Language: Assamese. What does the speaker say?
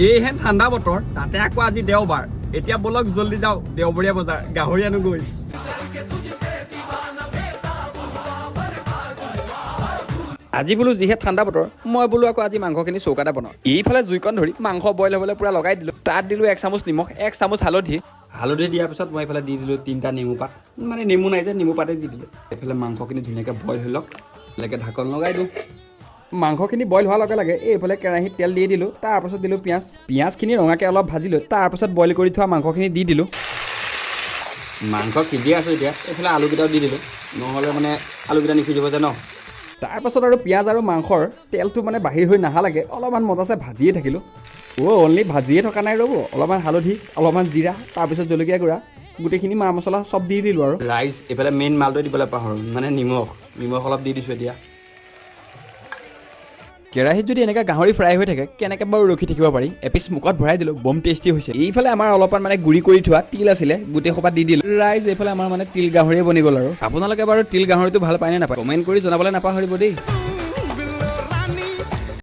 এইহেন ঠাণ্ডা বতৰ তাতে আকৌ আজি দেওবাৰ এতিয়া বলক জল্দি যাওঁ দেওবৰীয়া বজাৰ গাহৰি আনোগৈ আজি বোলো যিহে ঠাণ্ডা বতৰ মই বোলো আকৌ আজি মাংসখিনি চৌকাতে বনাওঁ এইফালে জুইকণ ধৰি মাংস বইল হ'বলৈ পূৰা লগাই দিলোঁ তাত দিলোঁ 1 চামুচ নিমখ 1 চামুচ হালধি দিয়াৰ পিছত মই এইফালে দি দিলোঁ 3টা নেমু পাত মানে নেমু নাই যে নেমু পাতে দি দিলোঁ এইফালে মাংসখিনি ধুনীয়াকৈ বইল হৈ লওক এনেকৈ ঢাকন লগাই দিওঁ মাংসখিনি বইল হোৱাৰ লগে লগে এইফালে কেৰাহীত তেল দি দিলোঁ তাৰপাছত দিলোঁ পিঁয়াজখিনি ৰঙাকৈ অলপ ভাজি লৈ তাৰপাছত বইল কৰি থোৱা মাংসখিনি দি দিলোঁ মাংস সিজি আছোঁ এতিয়া এইফালে আলুকেইটাও দি দিলোঁ নহ'লে মানে আলুকেইটা নিসিজিব যে ন তাৰপাছত আৰু পিঁয়াজ আৰু মাংসৰ তেলটো মানে বাহিৰ হৈ নাহালাগে অলপমান মজাছে ভাজিয়ে থাকিলোঁ অনলি ভাজিয়ে থকা নাই ৰ'ব অলপমান হালধি অলপমান জিৰা তাৰপিছত জলকীয়া গুড়া গোটেইখিনি মা মছলা চব দি দিলোঁ আৰু ৰাইচ এইফালে মেইন মালটো দিবলৈ পাহৰোঁ মানে নিমখ অলপ দি দিছোঁ এতিয়া কেৰাহীত যদি এনেকৈ গাহৰি ফ্ৰাই হৈ থাকে কেনেকৈ বাৰু ৰখি থাকিব পাৰি এপিচ মুখত ভৰাই দিলোঁ বম টেষ্টি হৈছে এইফালে আমাৰ অলপমান মানে গুড়ি কৰি থোৱা তিল আছিলে গোটেই সোপা দি দিলোঁ ৰাইজ এইফালে আমাৰ মানে তিল গাহৰিয়ে বনি গ'ল আৰু আপোনালোকে বাৰু তিল গাহৰিটো ভাল পায়নে নাপায় কমেণ্ট কৰি জনাবলৈ নাপাহৰিব দেই